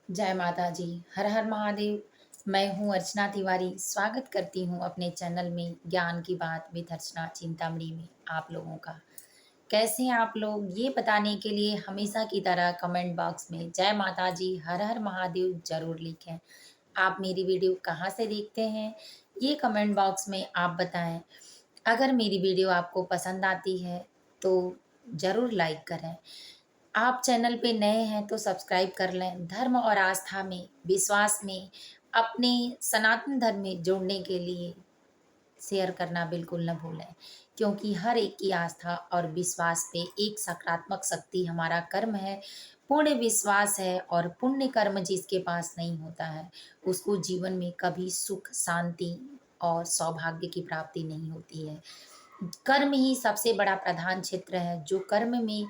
जय माता जी। हर हर महादेव। मैं हूँ अर्चना तिवारी। स्वागत करती हूँ अपने चैनल में ज्ञान की बात विद अर्चना चिंतामणि में आप लोगों का। कैसे हैं आप लोग, ये बताने के लिए हमेशा की तरह कमेंट बॉक्स में जय माता जी हर हर महादेव जरूर लिखें। आप मेरी वीडियो कहाँ से देखते हैं, ये कमेंट बॉक्स में आप बताएं। अगर मेरी वीडियो आपको पसंद आती है तो ज़रूर लाइक करें। आप चैनल पे नए हैं तो सब्सक्राइब कर लें। धर्म और आस्था में, विश्वास में, अपने सनातन धर्म में जुड़ने के लिए शेयर करना बिल्कुल न भूलें, क्योंकि हर एक की आस्था और विश्वास पे एक सकारात्मक शक्ति हमारा कर्म है। पूर्ण विश्वास है और पुण्य कर्म जिसके पास नहीं होता है उसको जीवन में कभी सुख, शांति और सौभाग्य की प्राप्ति नहीं होती है। कर्म ही सबसे बड़ा प्रधान क्षेत्र है। जो कर्म में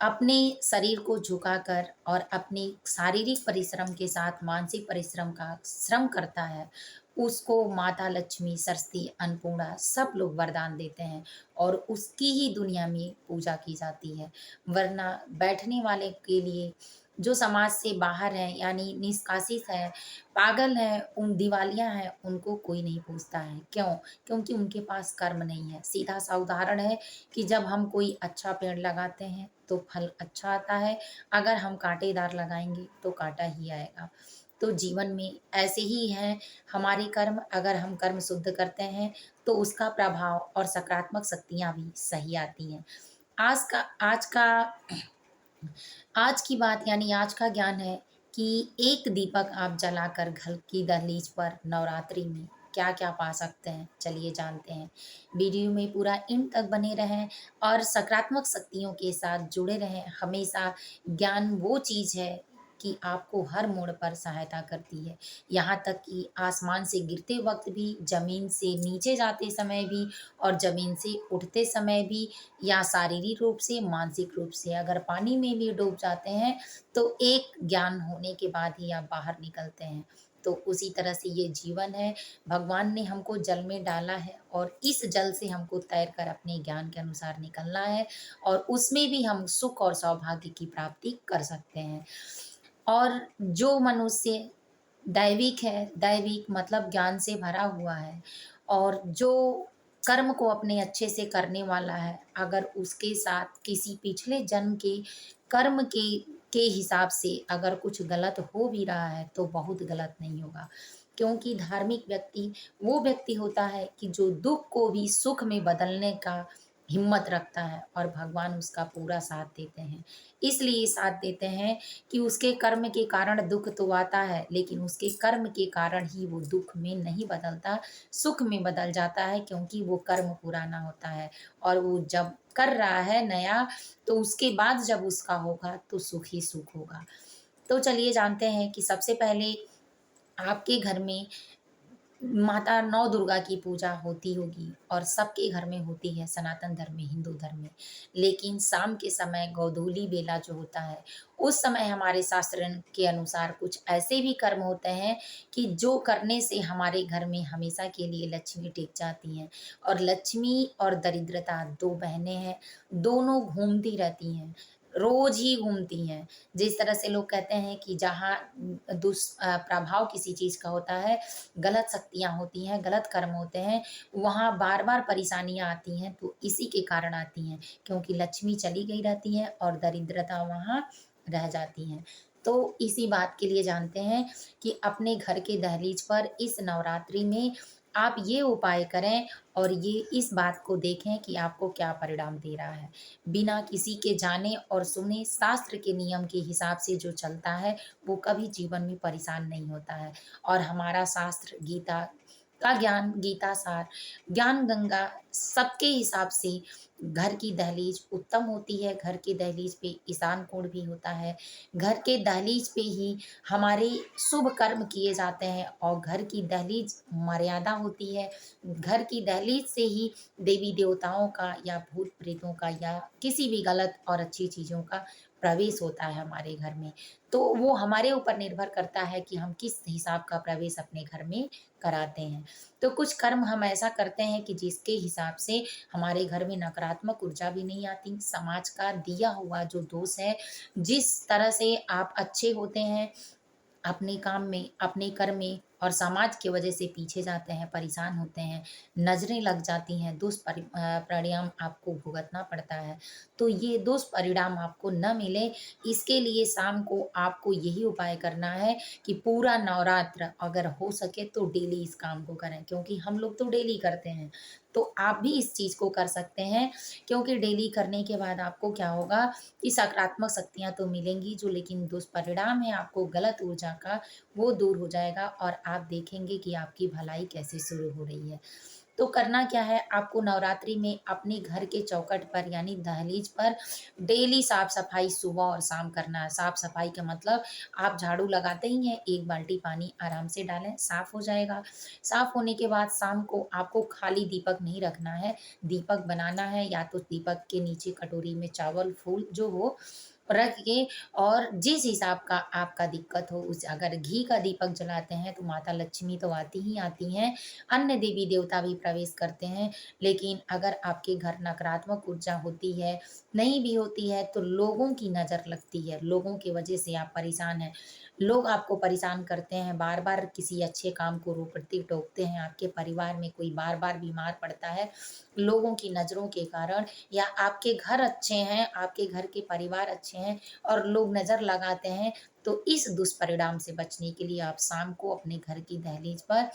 अपने शरीर को झुकाकर और अपने शारीरिक परिश्रम के साथ मानसिक परिश्रम का श्रम करता है, उसको माता लक्ष्मी, सरस्वती, अन्नपूर्णा सब लोग वरदान देते हैं और उसकी ही दुनिया में पूजा की जाती है। वरना बैठने वाले के लिए जो समाज से बाहर हैं, यानी निष्कासित है, पागल हैं, उन दिवालिया हैं, उनको कोई नहीं पूछता है। क्यों? क्योंकि उनके पास कर्म नहीं है। सीधा सा उदाहरण है कि जब हम कोई अच्छा पेड़ लगाते हैं तो फल अच्छा आता है, अगर हम कांटेदार लगाएंगे तो कांटा ही आएगा। तो जीवन में ऐसे ही है हमारे कर्म। अगर हम कर्म शुद्ध करते हैं तो उसका प्रभाव और सकारात्मक शक्तियाँ भी सही आती हैं। आज का आज की बात यानी आज का ज्ञान है कि एक दीपक आप जलाकर घर की दहलीज पर नवरात्रि में क्या क्या पा सकते हैं, चलिए जानते हैं। वीडियो में पूरा एंड तक बने रहें और सकारात्मक शक्तियों के साथ जुड़े रहें। हमेशा ज्ञान वो चीज़ है कि आपको हर मोड़ पर सहायता करती है। यहाँ तक कि आसमान से गिरते वक्त भी, ज़मीन से नीचे जाते समय भी और ज़मीन से उठते समय भी, या शारीरिक रूप से, मानसिक रूप से अगर पानी में भी डूब जाते हैं तो एक ज्ञान होने के बाद ही आप बाहर निकलते हैं। तो उसी तरह से ये जीवन है। भगवान ने हमको जल में डाला है और इस जल से हमको तैर कर अपने ज्ञान के अनुसार निकलना है और उसमें भी हम सुख और सौभाग्य की प्राप्ति कर सकते हैं। और जो मनुष्य दैविक है, दैविक मतलब ज्ञान से भरा हुआ है और जो कर्म को अपने अच्छे से करने वाला है, अगर उसके साथ किसी पिछले जन्म के कर्म के हिसाब से अगर कुछ गलत हो भी रहा है तो बहुत गलत नहीं होगा। क्योंकि धार्मिक व्यक्ति वो व्यक्ति होता है कि जो दुख को भी सुख में बदलने का हिम्मत रखता है और भगवान उसका पूरा साथ देते हैं। इसलिए साथ देते हैं कि उसके कर्म के कारण दुख तो आता है, लेकिन उसके कर्म के कारण ही वो दुख में नहीं बदलता, सुख में बदल जाता है, क्योंकि वो कर्म पुराना होता है और वो जब कर रहा है नया तो उसके बाद जब उसका होगा तो सुख ही सुख होगा। तो चलिए जानते हैं कि सबसे पहले आपके घर में माता नौ दुर्गा की पूजा होती होगी और सबके घर में होती है सनातन धर्म में, हिंदू धर्म में। लेकिन शाम के समय गोधूली बेला जो होता है, उस समय हमारे शास्त्र के अनुसार कुछ ऐसे भी कर्म होते हैं कि जो करने से हमारे घर में हमेशा के लिए लक्ष्मी टिक जाती हैं। और लक्ष्मी और दरिद्रता दो बहनें हैं, दोनों घूमती रहती हैं, रोज ही घूमती हैं। जिस तरह से लोग कहते हैं कि जहाँ प्रभाव किसी चीज़ का होता है, गलत शक्तियाँ होती हैं, गलत कर्म होते हैं, वहाँ बार-बार परेशानियाँ आती हैं, तो इसी के कारण आती हैं, क्योंकि लक्ष्मी चली गई रहती है और दरिद्रता वहाँ रह जाती हैं। तो इसी बात के लिए जानते हैं कि अपने घर के दहलीज पर इस नवरात्रि में आप ये उपाय करें और ये इस बात को देखें कि आपको क्या परिणाम दे रहा है। बिना किसी के जाने और सुने, शास्त्र के नियम के हिसाब से जो चलता है, वो कभी जीवन में परेशान नहीं होता है। और हमारा शास्त्र गीता का ज्ञान, गीता सार, ज्ञान गंगा सबके हिसाब से घर की दहलीज उत्तम होती है। घर की दहलीज पे ईशान कोण भी होता है। घर के दहलीज पे ही हमारे शुभ कर्म किए जाते हैं और घर की दहलीज मर्यादा होती है। घर की दहलीज से ही देवी देवताओं का या भूत प्रेतों का या किसी भी गलत और अच्छी चीज़ों का प्रवेश होता है हमारे घर में। तो वो हमारे ऊपर निर्भर करता है कि हम किस हिसाब का प्रवेश अपने घर में कराते हैं। तो कुछ कर्म हम ऐसा करते हैं कि जिसके हिसाब से हमारे घर में नकारात्मक ऊर्जा भी नहीं आती। समाज का दिया हुआ जो दोष है, जिस तरह से आप अच्छे होते हैं अपने काम में, अपने कर्म में और समाज की वजह से पीछे जाते हैं, परेशान होते हैं, नज़रें लग जाती हैं, परिणाम आपको भुगतना पड़ता है। तो ये दुष्परिणाम आपको न मिले, इसके लिए शाम को आपको यही उपाय करना है कि पूरा नवरात्र अगर हो सके तो डेली इस काम को करें, क्योंकि हम लोग तो डेली करते हैं। तो आप भी इस चीज़ को कर सकते हैं, क्योंकि डेली करने के बाद आपको क्या होगा कि सकारात्मक शक्तियाँ तो मिलेंगी जो, लेकिन दुष्परिणाम है आपको गलत ऊर्जा का, वो दूर हो जाएगा और आप देखेंगे कि आपकी भलाई कैसे शुरू हो रही है। तो करना क्या है, आपको नवरात्रि में अपने घर के चौखट पर यानी दहलीज पर डेली साफ-सफाई सुबह और शाम करना है। साफ-सफाई का मतलब आप झाड़ू लगाते ही हैं, 1 बाल्टी पानी आराम से डालें, साफ हो जाएगा। साफ होने के बाद शाम को आपको खाली दीपक नहीं रखना है, दीपक बनाना है, या तो दीपक के नीचे कटोरी में चावल, फूल जो हो रख के, और जिस हिसाब का आपका दिक्कत हो उस, अगर घी का दीपक जलाते हैं तो माता लक्ष्मी तो आती ही आती हैं, अन्य देवी-देवता भी प्रवेश करते हैं। लेकिन अगर आपके घर नकारात्मक ऊर्जा होती है, नहीं भी होती है, तो लोगों की नज़र लगती है, लोगों की वजह से आप परेशान हैं। लोग आपको परेशान करते हैं, बार-बार किसी अच्छे काम को रोकते टोकते हैं, आपके परिवार में कोई बार-बार बीमार पड़ता है, लोगों की नज़रों के कारण, या आपके घर अच्छे हैं, आपके घर के परिवार अच्छे हैं और लोग नज़र लगाते हैं, तो इस दुष्परिणाम से बचने के लिए आप शाम को अपने घर की दहलीज पर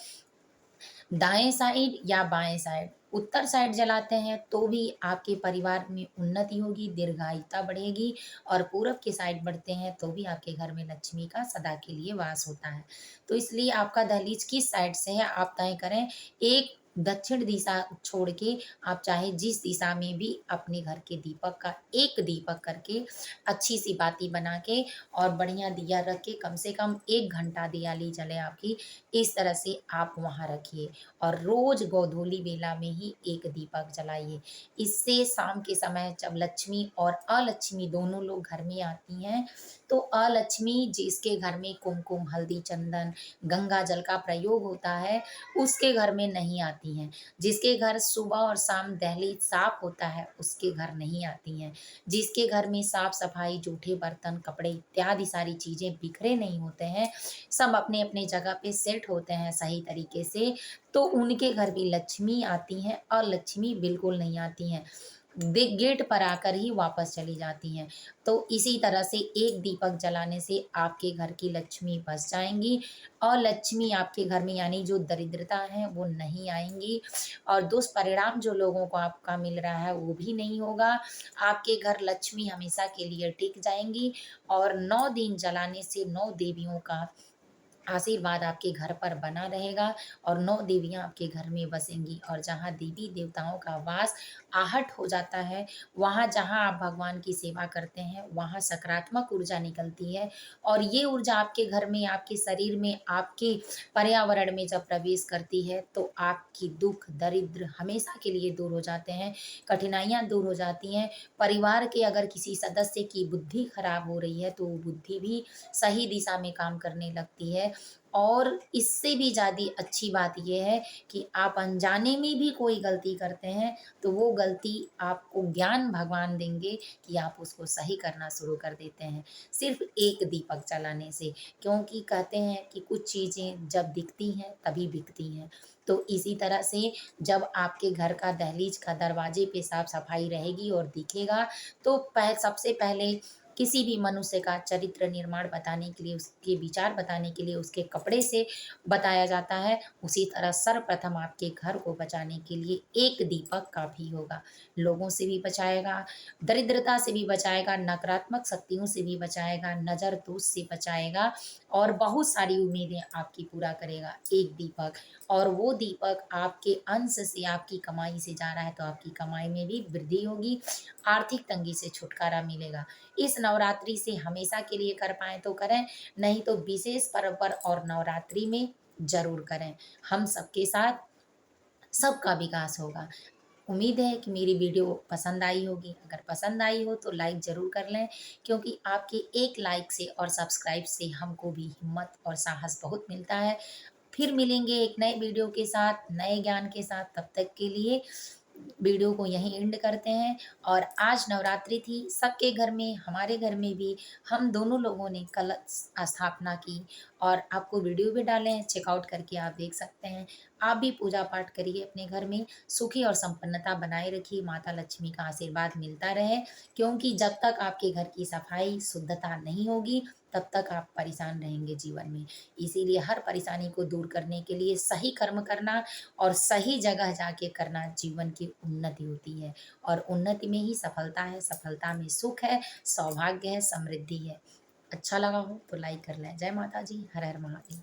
दाएँ साइड या बाएँ साइड, उत्तर साइड जलाते हैं तो भी आपके परिवार में उन्नति होगी, दीर्घायुता बढ़ेगी, और पूरब के साइड बढ़ते हैं तो भी आपके घर में लक्ष्मी का सदा के लिए वास होता है। तो इसलिए आपका दहलीज किस साइड से है आप तय करें। एक दक्षिण दिशा छोड़ के आप चाहे जिस दिशा में भी अपने घर के दीपक का एक दीपक करके अच्छी-सी बाती बना के और बढ़िया दिया रख के, कम से कम 1 घंटा दियाली जले आपकी, इस तरह से आप वहाँ रखिए। और रोज़ गोधूली बेला में ही एक दीपक जलाइए। इससे शाम के समय जब लक्ष्मी और अलक्ष्मी दोनों लोग घर में आती हैं, तो अलक्ष्मी जिसके घर में कुमकुम, हल्दी, चंदन, गंगा जल का प्रयोग होता है, उसके घर में नहीं आती हैं। जिसके घर सुबह और शाम दहलीज साफ होता है, उसके घर नहीं आती हैं। जिसके घर में साफ-सफाई, जूठे बर्तन, कपड़े इत्यादि सारी चीज़ें बिखरे नहीं होते हैं, सब अपने-अपने जगह पे सेट होते हैं सही तरीके से, तो उनके घर भी लक्ष्मी आती हैं और लक्ष्मी बिल्कुल नहीं आती हैं। गेट पर आकर ही वापस चली जाती हैं। तो इसी तरह से एक दीपक जलाने से आपके घर की लक्ष्मी बस जाएँगी और लक्ष्मी आपके घर में यानी जो दरिद्रता है वो नहीं आएँगी, और दुष्परिणाम जो लोगों को आपका मिल रहा है वो भी नहीं होगा। आपके घर लक्ष्मी हमेशा के लिए टिक जाएँगी, और 9 दिन जलाने से 9 देवियों का आशीर्वाद आपके घर पर बना रहेगा, और 9 देवियाँ आपके घर में बसेंगी, और जहाँ देवी-देवताओं का वास आहट हो जाता है, वहाँ जहाँ आप भगवान की सेवा करते हैं, वहाँ सकारात्मक ऊर्जा निकलती है, और ये ऊर्जा आपके घर में, आपके शरीर में, आपके पर्यावरण में जब प्रवेश करती है, तो आपकी दुःख, दरिद्र हमेशा के लिए दूर हो जाते हैं, कठिनाइयाँ दूर हो जाती हैं। परिवार के अगर किसी सदस्य की बुद्धि खराब हो रही है, तो वो बुद्धि भी सही दिशा में काम करने लगती है। और इससे भी ज़्यादा अच्छी बात ये है कि आप अनजाने में भी कोई गलती करते हैं, तो वो गलती आपको ज्ञान भगवान देंगे कि आप उसको सही करना शुरू कर देते हैं, सिर्फ़ एक दीपक जलाने से। क्योंकि कहते हैं कि कुछ चीज़ें जब दिखती हैं, तभी बिकती हैं। तो इसी तरह से जब आपके घर का दहलीज का दरवाजे पे साफ-सफाई रहेगी और दिखेगा, तो सबसे पहले किसी भी मनुष्य का चरित्र निर्माण बताने के लिए, उसके विचार बताने के लिए उसके कपड़े से बताया जाता है, उसी तरह सर्वप्रथम आपके घर को बचाने के लिए एक दीपक काफ़ी होगा। लोगों से भी बचाएगा, दरिद्रता से भी बचाएगा, नकारात्मक शक्तियों से भी बचाएगा, नज़र दोष से बचाएगा, और बहुत सारी उम्मीदें आपकी पूरा करेगा एक दीपक। और वो दीपक आपके अंश से, आपकी कमाई से जा रहा है, तो आपकी कमाई में भी वृद्धि होगी, आर्थिक तंगी से छुटकारा मिलेगा। इस नवरात्रि से हमेशा के लिए कर पाएँ तो करें, नहीं तो विशेष पर्व पर और नवरात्रि में ज़रूर करें। हम सबके साथ सबका विकास होगा। उम्मीद है कि मेरी वीडियो पसंद आई होगी। अगर पसंद आई हो तो लाइक ज़रूर कर लें, क्योंकि आपके एक लाइक से और सब्सक्राइब से हमको भी हिम्मत और साहस बहुत मिलता है। फिर मिलेंगे एक नए वीडियो के साथ, नए ज्ञान के साथ, तब तक के लिए वीडियो को यहीं एंड करते हैं। और आज नवरात्रि थी, सबके घर में, हमारे घर में भी हम दोनों लोगों ने कलश स्थापना की और आपको वीडियो भी डाले हैं, चेकआउट करके आप देख सकते हैं। आप भी पूजा पाठ करिए अपने घर में, सुखी और संपन्नता बनाए रखिए, माता लक्ष्मी का आशीर्वाद मिलता रहे, क्योंकि जब तक आपके घर की सफाई, शुद्धता नहीं होगी, तब तक आप परेशान रहेंगे जीवन में। इसीलिए हर परेशानी को दूर करने के लिए सही कर्म करना और सही जगह जाके करना जीवन की उन्नति होती है। और उन्नति में ही सफलता है, सफलता में सुख है, सौभाग्य है, समृद्धि है। अच्छा लगा हो तो लाइक कर लें। जय माता जी, हर हर महादेव।